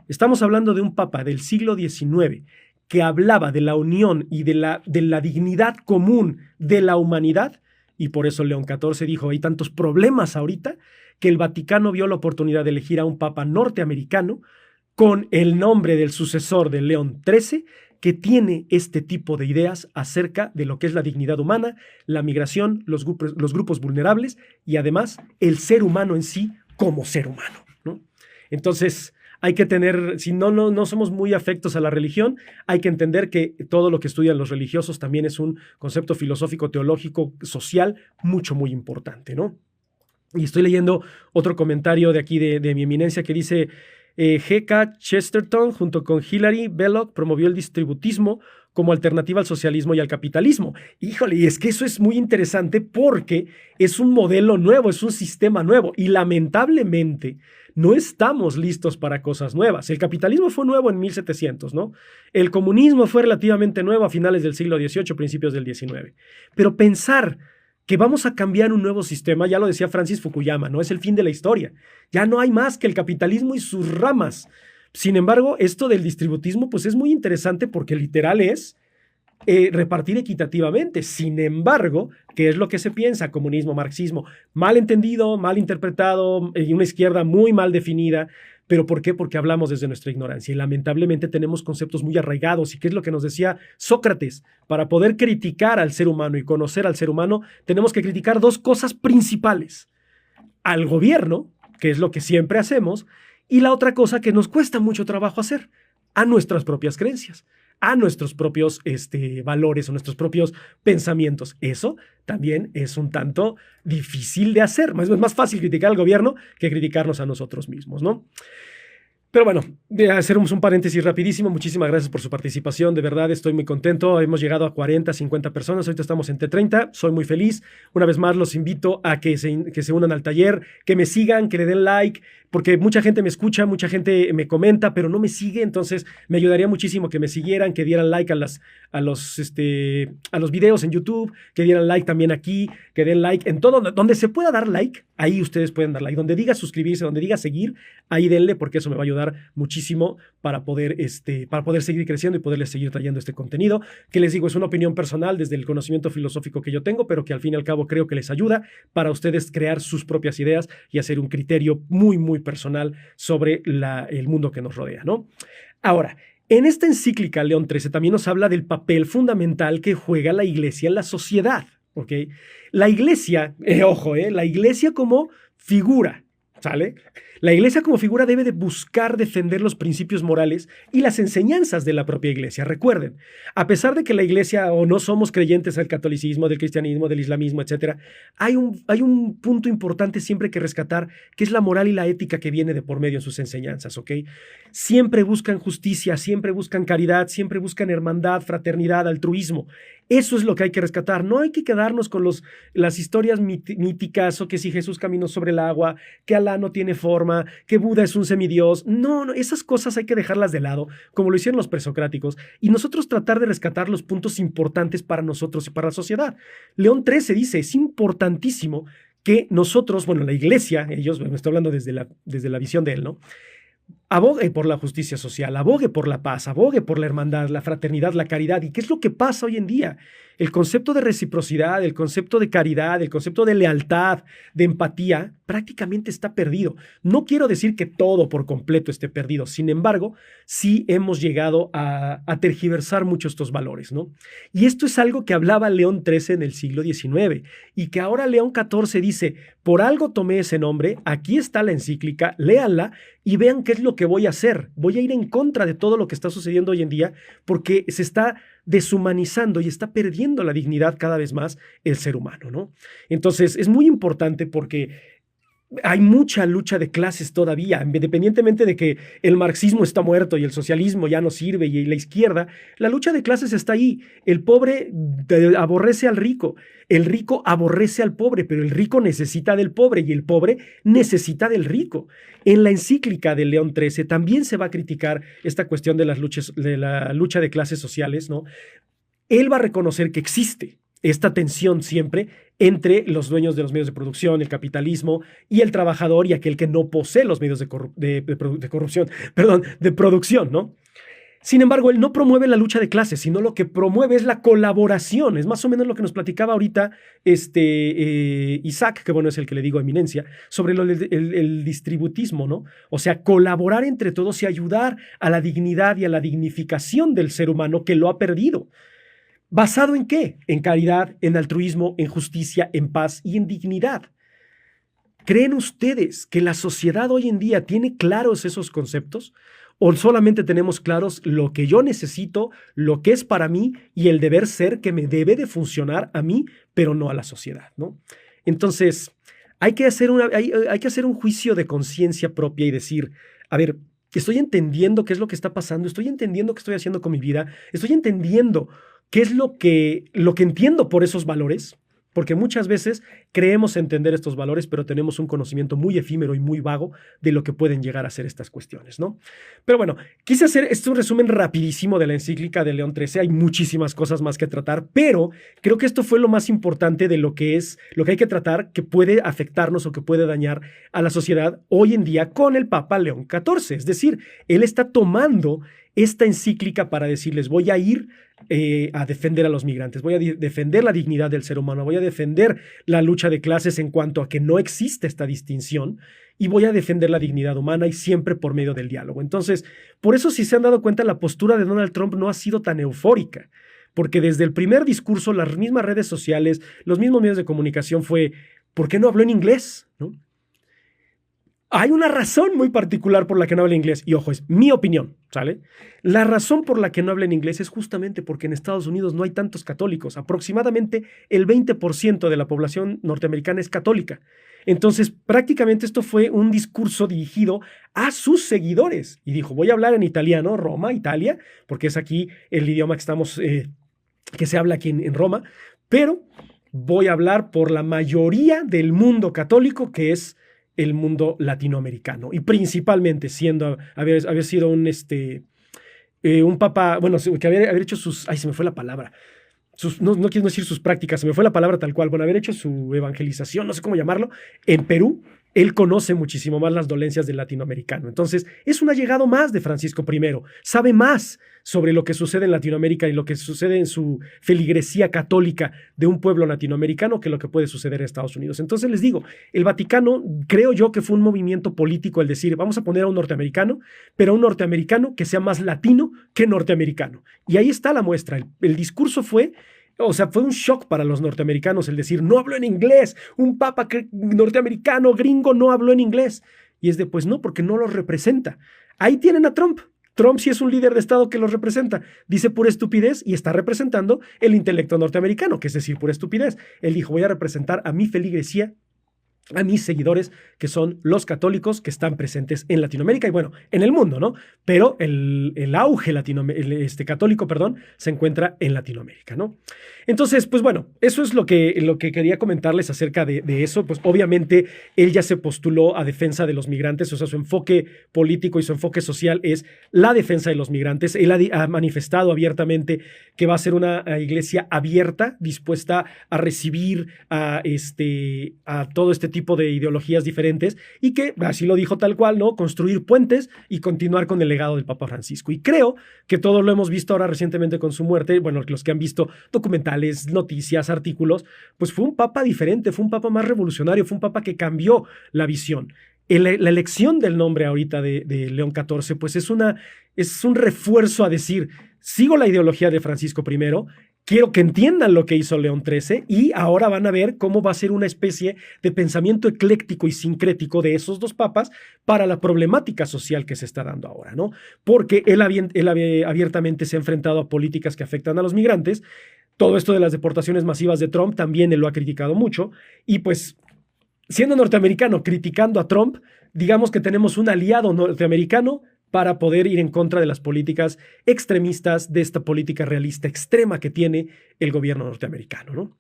Estamos hablando de un papa del siglo XIX que hablaba de la unión y de la dignidad común de la humanidad, y por eso León XIV dijo, hay tantos problemas ahorita, que el Vaticano vio la oportunidad de elegir a un papa norteamericano con el nombre del sucesor de León XIII, que tiene este tipo de ideas acerca de lo que es la dignidad humana, la migración, los grupos vulnerables y además el ser humano en sí como ser humano, ¿no? Entonces, hay que tener, si no somos muy afectos a la religión, hay que entender que todo lo que estudian los religiosos también es un concepto filosófico, teológico, social, muy importante, ¿no? Y estoy leyendo otro comentario de aquí de mi eminencia que dice, G.K. Chesterton junto con Hilary Belloc promovió el distributismo como alternativa al socialismo y al capitalismo. Híjole, y es que eso es muy interesante porque es un modelo nuevo, es un sistema nuevo y lamentablemente no estamos listos para cosas nuevas. El capitalismo fue nuevo en 1700, ¿no? El comunismo fue relativamente nuevo a finales del siglo XVIII, principios del XIX. Pero pensar que vamos a cambiar un nuevo sistema, ya lo decía Francis Fukuyama, no es el fin de la historia. Ya no hay más que el capitalismo y sus ramas. Sin embargo, esto del distributismo pues es muy interesante porque literal es repartir equitativamente. Sin embargo, ¿qué es lo que se piensa? Comunismo, marxismo, mal entendido, mal interpretado, y una izquierda muy mal definida. ¿Pero por qué? Porque hablamos desde nuestra ignorancia y lamentablemente tenemos conceptos muy arraigados. ¿Y qué es lo que nos decía Sócrates? Para poder criticar al ser humano y conocer al ser humano, tenemos que criticar dos cosas principales. Al gobierno, que es lo que siempre hacemos, y la otra cosa que nos cuesta mucho trabajo hacer, a nuestras propias creencias, a nuestros propios valores o nuestros propios pensamientos. Eso también es un tanto difícil de hacer. Es más fácil criticar al gobierno que criticarnos a nosotros mismos, ¿no? Pero bueno, de hacer un paréntesis rapidísimo, muchísimas gracias por su participación, de verdad estoy muy contento, hemos llegado a 40, 50 personas, ahorita estamos entre 30, soy muy feliz, una vez más los invito a que se unan al taller, que me sigan, que le den like, porque mucha gente me escucha, mucha gente me comenta, pero no me sigue, entonces me ayudaría muchísimo que me siguieran, que dieran like a los videos en YouTube, que dieran like también aquí, que den like en todo, donde se pueda dar like, ahí ustedes pueden dar like, donde diga suscribirse, donde diga seguir, ahí denle, porque eso me va a ayudar muchísimo para poder seguir creciendo y poderles seguir trayendo este contenido, que les digo, es una opinión personal desde el conocimiento filosófico que yo tengo, pero que al fin y al cabo creo que les ayuda para ustedes crear sus propias ideas y hacer un criterio muy muy personal sobre el mundo que nos rodea, ¿no? Ahora, en esta encíclica, León XIII también nos habla del papel fundamental que juega la iglesia en la sociedad, ¿ok? La iglesia, la iglesia como figura, ¿sale? La iglesia como figura debe de buscar defender los principios morales y las enseñanzas de la propia iglesia. Recuerden, a pesar de que la iglesia o no somos creyentes del catolicismo, del cristianismo, del islamismo, etcétera, hay un punto importante siempre que rescatar, que es la moral y la ética que viene de por medio en sus enseñanzas, ¿ok? Siempre buscan justicia, siempre buscan caridad, siempre buscan hermandad, fraternidad, altruismo. Eso es lo que hay que rescatar. No hay que quedarnos con las historias míticas o que si Jesús caminó sobre el agua, que Alá no tiene forma, que Buda es un semidios. No, esas cosas hay que dejarlas de lado, como lo hicieron los presocráticos, y nosotros tratar de rescatar los puntos importantes para nosotros y para la sociedad. León XIII dice, es importantísimo que nosotros, bueno, la iglesia, ellos, me estoy hablando desde la visión de él, ¿no? Abogue por la justicia social, abogue por la paz, abogue por la hermandad, la fraternidad, la caridad. ¿Y qué es lo que pasa hoy en día? El concepto de reciprocidad, el concepto de caridad, el concepto de lealtad, de empatía, prácticamente está perdido. No quiero decir que todo por completo esté perdido. Sin embargo, sí hemos llegado a tergiversar mucho estos valores, ¿no? Y esto es algo que hablaba León XIII en el siglo XIX y que ahora León XIV dice, por algo tomé ese nombre, aquí está la encíclica, léanla y vean qué es lo que voy a hacer. Voy a ir en contra de todo lo que está sucediendo hoy en día porque se está deshumanizando y está perdiendo la dignidad cada vez más el ser humano, ¿no? Entonces, es muy importante porque hay mucha lucha de clases todavía, independientemente de que el marxismo está muerto y el socialismo ya no sirve y la izquierda, la lucha de clases está ahí. El pobre aborrece al rico, el rico aborrece al pobre, pero el rico necesita del pobre y el pobre necesita del rico. En la encíclica de León XIII también se va a criticar esta cuestión de la lucha de clases sociales, ¿no? Él va a reconocer que existe esta tensión siempre entre los dueños de los medios de producción, el capitalismo y el trabajador y aquel que no posee los medios de producción, ¿no? Sin embargo, él no promueve la lucha de clases, sino lo que promueve es la colaboración. Es más o menos lo que nos platicaba ahorita Isaac, que bueno, es el que le digo eminencia, sobre el distributismo, ¿no? O sea, colaborar entre todos y ayudar a la dignidad y a la dignificación del ser humano que lo ha perdido. ¿Basado en qué? En caridad, en altruismo, en justicia, en paz y en dignidad. ¿Creen ustedes que la sociedad hoy en día tiene claros esos conceptos? ¿O solamente tenemos claros lo que yo necesito, lo que es para mí y el deber ser que me debe de funcionar a mí, pero no a la sociedad, ¿no? Entonces, hay que hacer un juicio de conciencia propia y decir, a ver, estoy entendiendo qué es lo que está pasando, estoy entendiendo qué estoy haciendo con mi vida, estoy entendiendo qué es lo que entiendo por esos valores, porque muchas veces creemos entender estos valores, pero tenemos un conocimiento muy efímero y muy vago de lo que pueden llegar a ser estas cuestiones, ¿no? Pero bueno, quise hacer un resumen rapidísimo de la encíclica de León XIII. Hay muchísimas cosas más que tratar, pero creo que esto fue lo más importante de lo que hay que tratar, que puede afectarnos o que puede dañar a la sociedad hoy en día con el Papa León XIV. Es decir, él está tomando esta encíclica para decirles, voy a ir a defender a los migrantes, voy a defender la dignidad del ser humano, voy a defender la lucha de clases en cuanto a que no existe esta distinción y voy a defender la dignidad humana y siempre por medio del diálogo. Entonces, por eso si se han dado cuenta, la postura de Donald Trump no ha sido tan eufórica, porque desde el primer discurso, las mismas redes sociales, los mismos medios de comunicación fue, ¿por qué no habló en inglés? ¿No? Hay una razón muy particular por la que no habla inglés, y ojo, es mi opinión, ¿sale? La razón por la que no habla en inglés es justamente porque en Estados Unidos no hay tantos católicos. Aproximadamente el 20% de la población norteamericana es católica. Entonces, prácticamente esto fue un discurso dirigido a sus seguidores. Y dijo, voy a hablar en italiano, Roma, Italia, porque es aquí el idioma que se habla aquí en Roma, pero voy a hablar por la mayoría del mundo católico, que es el mundo latinoamericano, y principalmente haber sido un papa, bueno, que haber hecho se me fue la palabra, no quiero decir sus prácticas, se me fue la palabra tal cual, bueno, haber hecho su evangelización, no sé cómo llamarlo, en Perú, él conoce muchísimo más las dolencias del latinoamericano. Entonces, es un allegado más de Francisco I, sabe más sobre lo que sucede en Latinoamérica y lo que sucede en su feligresía católica de un pueblo latinoamericano que lo que puede suceder en Estados Unidos. Entonces les digo, el Vaticano creo yo que fue un movimiento político el decir, vamos a poner a un norteamericano, pero a un norteamericano que sea más latino que norteamericano. Y ahí está la muestra. El discurso fue... O sea, fue un shock para los norteamericanos el decir, no habló en inglés, un papa norteamericano gringo no habló en inglés. Y es de, pues no, porque no los representa. Ahí tienen a Trump. Trump sí es un líder de Estado que los representa. Dice pura estupidez y está representando el intelecto norteamericano, que es decir, pura estupidez. Él dijo, voy a representar a mi feligresía, a mis seguidores, que son los católicos que están presentes en Latinoamérica y bueno, en el mundo, ¿no? Pero el auge católico, perdón, se encuentra en Latinoamérica, ¿no? Entonces, pues bueno, eso es lo que quería comentarles acerca de eso. Pues obviamente él ya se postuló a defensa de los migrantes, o sea, su enfoque político y su enfoque social es la defensa de los migrantes. Él ha manifestado abiertamente que va a ser una iglesia abierta, dispuesta a recibir a todo este tipo de ideologías diferentes y que, así lo dijo tal cual, ¿no? Construir puentes y continuar con el legado del Papa Francisco. Y creo que todos lo hemos visto ahora recientemente con su muerte, bueno, los que han visto documentales, noticias, artículos, pues fue un papa diferente, fue un papa más revolucionario, fue un papa que cambió la visión. La elección del nombre ahorita de León XIV, pues es un refuerzo a decir, sigo la ideología de Francisco I, quiero que entiendan lo que hizo León XIII y ahora van a ver cómo va a ser una especie de pensamiento ecléctico y sincrético de esos dos papas para la problemática social que se está dando ahora, ¿no? Porque él abiertamente se ha enfrentado a políticas que afectan a los migrantes. Todo esto de las deportaciones masivas de Trump también él lo ha criticado mucho y pues siendo norteamericano criticando a Trump, digamos que tenemos un aliado norteamericano para poder ir en contra de las políticas extremistas de esta política realista extrema que tiene el gobierno norteamericano, ¿no?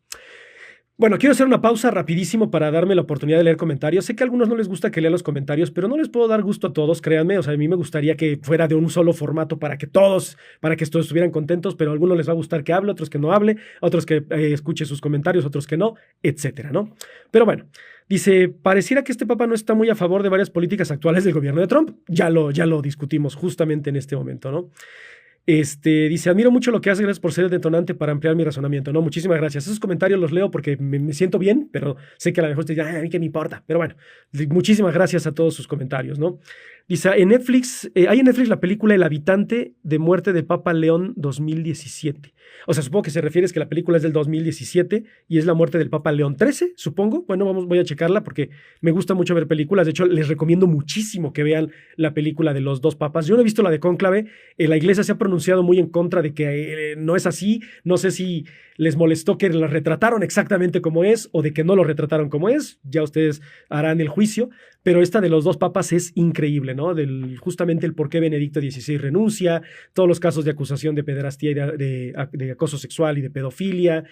Bueno, quiero hacer una pausa rapidísimo para darme la oportunidad de leer comentarios. Sé que a algunos no les gusta que lea los comentarios, pero no les puedo dar gusto a todos, créanme. O sea, a mí me gustaría que fuera de un solo formato para que todos estuvieran contentos, pero a algunos les va a gustar que hable, otros que no hable, otros que escuche sus comentarios, otros que no, etcétera, ¿no? Pero bueno, dice, pareciera que este papa no está muy a favor de varias políticas actuales del gobierno de Trump. Ya lo discutimos justamente en este momento, ¿no? Dice, admiro mucho lo que hace, gracias por ser el detonante para ampliar mi razonamiento. No, muchísimas gracias. Esos comentarios los leo porque me siento bien, pero sé que a lo mejor usted dice, a mí qué me importa. Pero bueno, muchísimas gracias a todos sus comentarios, ¿no? Dice, hay en Netflix la película El habitante de muerte de Papa León 2017. O sea, supongo que se refiere es que la película es del 2017 y es la muerte del Papa León XIII, supongo. Bueno, voy a checarla porque me gusta mucho ver películas. De hecho, les recomiendo muchísimo que vean la película de los dos papas. Yo no he visto la de Cónclave. La iglesia se ha pronunciado muy en contra de que no es así. No sé si les molestó que la retrataron exactamente como es o de que no lo retrataron como es. Ya ustedes harán el juicio. Pero esta de los dos papas es increíble, ¿no? Justamente el por qué Benedicto XVI renuncia, todos los casos de acusación de pederastía y de acoso sexual y de pedofilia,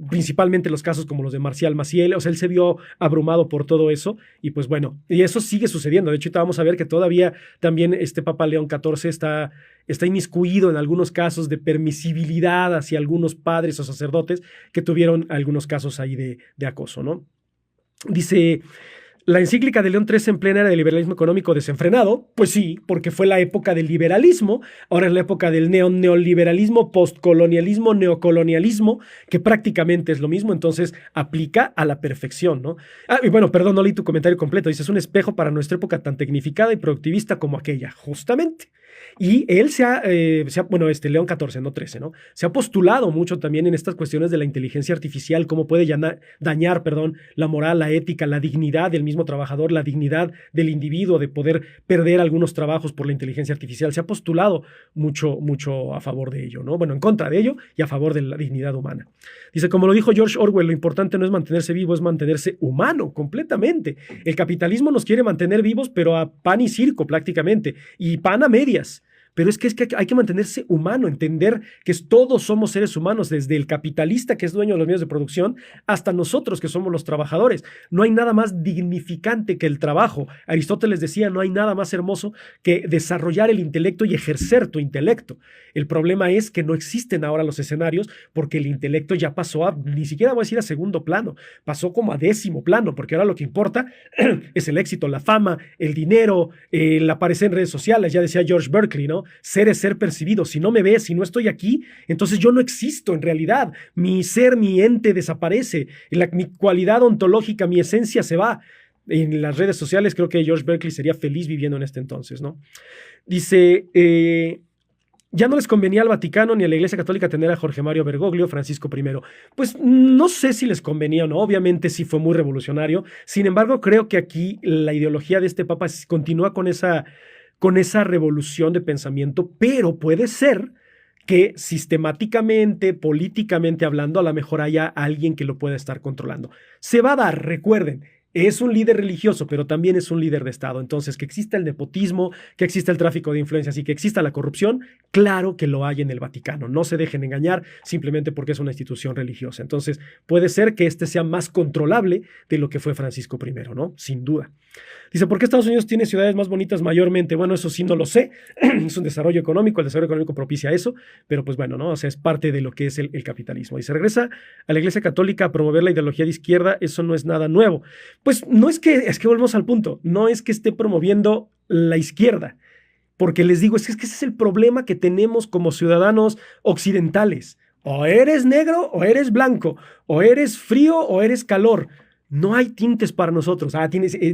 principalmente los casos como los de Marcial Maciel. O sea, él se vio abrumado por todo eso y pues bueno, y eso sigue sucediendo. De hecho, ahorita vamos a ver que todavía también este Papa León XIV está inmiscuido en algunos casos de permisibilidad hacia algunos padres o sacerdotes que tuvieron algunos casos ahí de acoso, ¿no? Dice... La encíclica de León XIII en plena era del liberalismo económico desenfrenado, pues sí, porque fue la época del liberalismo, ahora es la época del neoliberalismo, postcolonialismo, neocolonialismo, que prácticamente es lo mismo, entonces aplica a la perfección, ¿no? Y bueno, perdón, no leí tu comentario completo, dice, es un espejo para nuestra época tan tecnificada y productivista como aquella, justamente. Y él León XIV, no XIII, ¿no? Se ha postulado mucho también en estas cuestiones de la inteligencia artificial, cómo puede dañar, la moral, la ética, la dignidad del mismo trabajador, la dignidad del individuo, de poder perder algunos trabajos por la inteligencia artificial. Se ha postulado mucho, mucho a favor de ello, ¿no? Bueno, en contra de ello y a favor de la dignidad humana. Dice, como lo dijo George Orwell, lo importante no es mantenerse vivo, es mantenerse humano, completamente. El capitalismo nos quiere mantener vivos, pero a pan y circo prácticamente, y pan a medias. pero es que hay que mantenerse humano, entender que todos somos seres humanos, desde el capitalista que es dueño de los medios de producción hasta nosotros que somos los trabajadores. No hay nada más dignificante que el trabajo. Aristóteles decía, no hay nada más hermoso que desarrollar el intelecto y ejercer tu intelecto. El problema es que no existen ahora los escenarios porque el intelecto ya pasó a, ni siquiera voy a decir a segundo plano, pasó como a décimo plano, porque ahora lo que importa es el éxito, la fama, el dinero, el aparecer en redes sociales. Ya decía George Berkeley, ¿no? Ser es ser percibido. Si no me ves, si no estoy aquí, entonces yo no existo en realidad. Mi ser, mi ente desaparece. Mi cualidad ontológica, mi esencia se va. En las redes sociales creo que George Berkeley sería feliz viviendo en este entonces, ¿no? Dice... ya no les convenía al Vaticano ni a la Iglesia Católica tener a Jorge Mario Bergoglio, Francisco I. Pues no sé si les convenía o no, obviamente sí fue muy revolucionario. Sin embargo, creo que aquí la ideología de este papa continúa con esa revolución de pensamiento, pero puede ser que sistemáticamente, políticamente hablando, a lo mejor haya alguien que lo pueda estar controlando. Se va a dar, recuerden. Es un líder religioso, pero también es un líder de Estado. Entonces, que exista el nepotismo, que exista el tráfico de influencias y que exista la corrupción, claro que lo hay en el Vaticano. No se dejen engañar simplemente porque es una institución religiosa. Entonces, puede ser que este sea más controlable de lo que fue Francisco I, ¿no? Sin duda. Dice, ¿por qué Estados Unidos tiene ciudades más bonitas mayormente? Bueno, eso sí no lo sé. Es un desarrollo económico, el desarrollo económico propicia eso, pero pues bueno, ¿no? O sea, es parte de lo que es el capitalismo. Y se regresa a la Iglesia Católica a promover la ideología de izquierda, eso no es nada nuevo. Pues no es que volvemos al punto, no es que esté promoviendo la izquierda, porque les digo, es que ese es el problema que tenemos como ciudadanos occidentales. O eres negro o eres blanco, o eres frío o eres calor. No hay tintes para nosotros.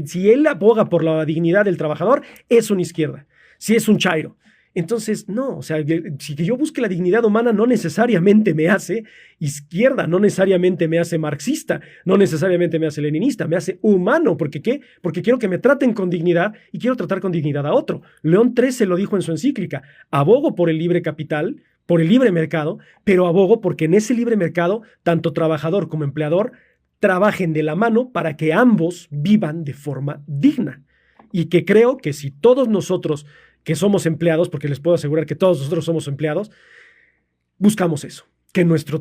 Si él aboga por la dignidad del trabajador, es una izquierda. Si es un chairo. Entonces, no, o sea, si que yo busque la dignidad humana no necesariamente me hace izquierda, no necesariamente me hace marxista, no necesariamente me hace leninista, me hace humano. ¿Por qué? Porque quiero que me traten con dignidad y quiero tratar con dignidad a otro. León XIII lo dijo en su encíclica, abogo por el libre capital, por el libre mercado, pero abogo porque en ese libre mercado, tanto trabajador como empleador, trabajen de la mano para que ambos vivan de forma digna. Y que creo que si todos nosotros que somos empleados, porque les puedo asegurar que todos nosotros somos empleados, buscamos eso, que nuestro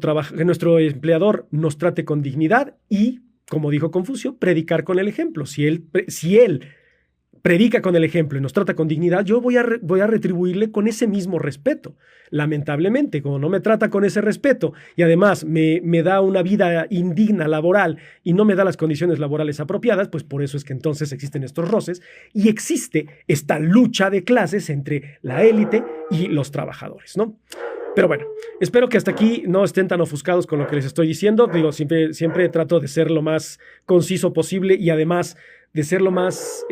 empleador nos trate con dignidad y, como dijo Confucio, predicar con el ejemplo. Si él predica con el ejemplo y nos trata con dignidad, yo voy a retribuirle con ese mismo respeto. Lamentablemente, como no me trata con ese respeto y además me da una vida indigna laboral y no me da las condiciones laborales apropiadas, pues por eso es que entonces existen estos roces y existe esta lucha de clases entre la élite y los trabajadores, ¿no? Pero bueno, espero que hasta aquí no estén tan ofuscados con lo que les estoy diciendo. Digo, siempre trato de ser lo más conciso posible y además de ser lo más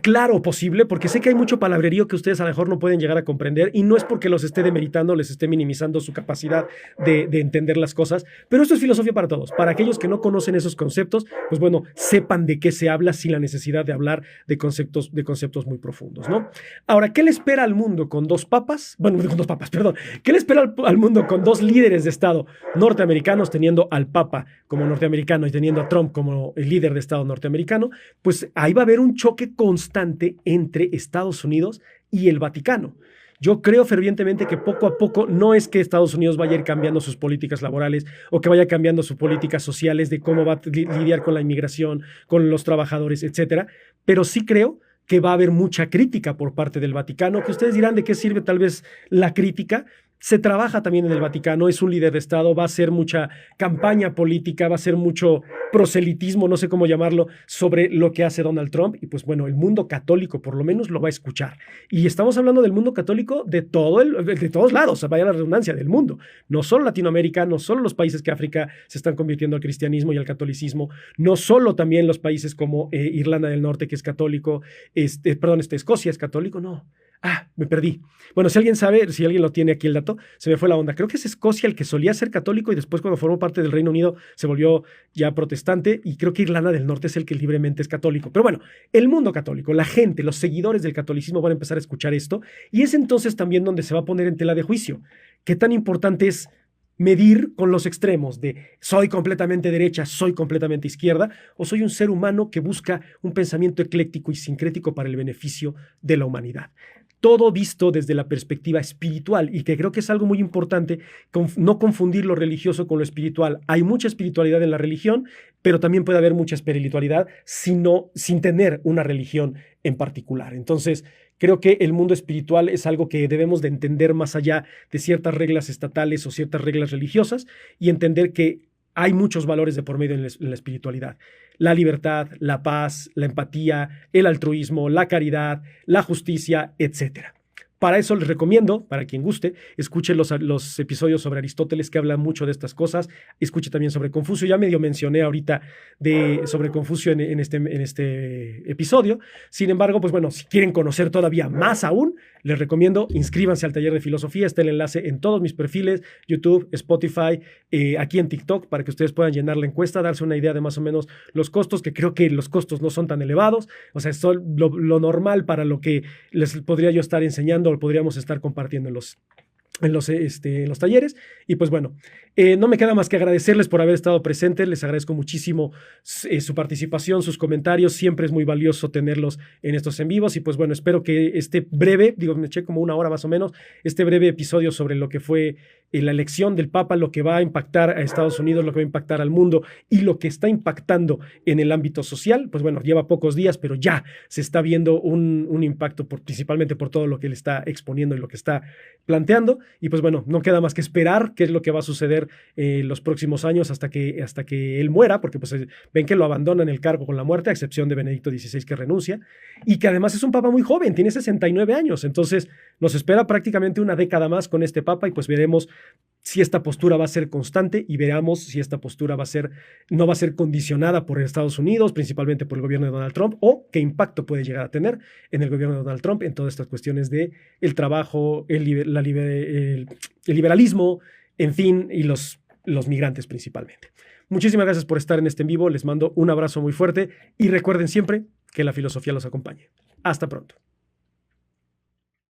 claro posible, porque sé que hay mucho palabrerío que ustedes a lo mejor no pueden llegar a comprender y no es porque los esté demeritando, les esté minimizando su capacidad de entender las cosas, pero esto es filosofía para todos. Para aquellos que no conocen esos conceptos, pues bueno, sepan de qué se habla sin la necesidad de hablar de conceptos muy profundos, ¿no? Ahora, ¿qué le espera al mundo con dos papas? Bueno, con dos papas, perdón. ¿Qué le espera al mundo con dos líderes de Estado norteamericanos, teniendo al Papa como norteamericano y teniendo a Trump como el líder de Estado norteamericano? Pues ahí va a haber un choque constante entre Estados Unidos y el Vaticano. Yo creo fervientemente que poco a poco no es que Estados Unidos vaya a ir cambiando sus políticas laborales o que vaya cambiando sus políticas sociales de cómo va a lidiar con la inmigración, con los trabajadores, etcétera, pero sí creo que va a haber mucha crítica por parte del Vaticano, que ustedes dirán de qué sirve tal vez la crítica. Se trabaja también en el Vaticano, es un líder de Estado, va a ser mucha campaña política, va a ser mucho proselitismo, no sé cómo llamarlo, sobre lo que hace Donald Trump. Y pues bueno, el mundo católico por lo menos lo va a escuchar. Y estamos hablando del mundo católico de todos lados, vaya la redundancia, del mundo. No solo Latinoamérica, no solo los países que África se están convirtiendo al cristianismo y al catolicismo, no solo también los países como Irlanda del Norte, que es católico, Escocia es católico, no. Me perdí. Bueno, si alguien sabe, si alguien lo tiene aquí el dato, se me fue la onda. Creo que es Escocia el que solía ser católico y después cuando formó parte del Reino Unido se volvió ya protestante y creo que Irlanda del Norte es el que libremente es católico. Pero bueno, el mundo católico, la gente, los seguidores del catolicismo van a empezar a escuchar esto y es entonces también donde se va a poner en tela de juicio. ¿Qué tan importante es medir con los extremos de soy completamente derecha, soy completamente izquierda, o soy un ser humano que busca un pensamiento ecléctico y sincrético para el beneficio de la humanidad? todo visto desde la perspectiva espiritual, y que creo que es algo muy importante, no confundir lo religioso con lo espiritual. Hay mucha espiritualidad en la religión, pero también puede haber mucha espiritualidad sin tener una religión en particular. Entonces, creo que el mundo espiritual es algo que debemos de entender más allá de ciertas reglas estatales o ciertas reglas religiosas, y entender que hay muchos valores de por medio en la espiritualidad. La libertad, la paz, la empatía, el altruismo, la caridad, la justicia, etcétera. Para eso les recomiendo, para quien guste, escuche los episodios sobre Aristóteles, que hablan mucho de estas cosas. Escuche también sobre Confucio. Ya medio mencioné ahorita sobre Confucio en este episodio. Sin embargo, pues bueno, si quieren conocer todavía más aún, les recomiendo inscríbanse al taller de filosofía. Está el enlace en todos mis perfiles, YouTube, Spotify, aquí en TikTok, para que ustedes puedan llenar la encuesta, darse una idea de más o menos los costos, que creo que los costos no son tan elevados. O sea, es lo normal para lo que les podría yo estar enseñando, o podríamos estar compartiendo en los talleres. Y pues bueno, no me queda más que agradecerles por haber estado presentes. Les agradezco muchísimo su participación, sus comentarios. Siempre es muy valioso tenerlos en estos en vivos. Y pues bueno, espero que este breve, me eché como una hora más o menos, este breve episodio sobre lo que fue la elección del Papa, lo que va a impactar a Estados Unidos, lo que va a impactar al mundo y lo que está impactando en el ámbito social, pues bueno, lleva pocos días, pero ya se está viendo un impacto principalmente por todo lo que él está exponiendo y lo que está planteando. Y pues bueno, no queda más que esperar qué es lo que va a suceder los próximos años hasta que él muera, porque pues ven que lo abandonan el cargo con la muerte, a excepción de Benedicto XVI, que renuncia, y que además es un papa muy joven, tiene 69 años. Entonces nos espera prácticamente una década más con este papa, y pues veremos si esta postura va a ser constante, y veamos si esta postura no va a ser condicionada por Estados Unidos, principalmente por el gobierno de Donald Trump, o qué impacto puede llegar a tener en el gobierno de Donald Trump en todas estas cuestiones de el trabajo, el liberalismo, en fin, y los migrantes principalmente. Muchísimas gracias por estar en este en vivo. Les mando un abrazo muy fuerte y recuerden siempre que la filosofía los acompañe. Hasta pronto.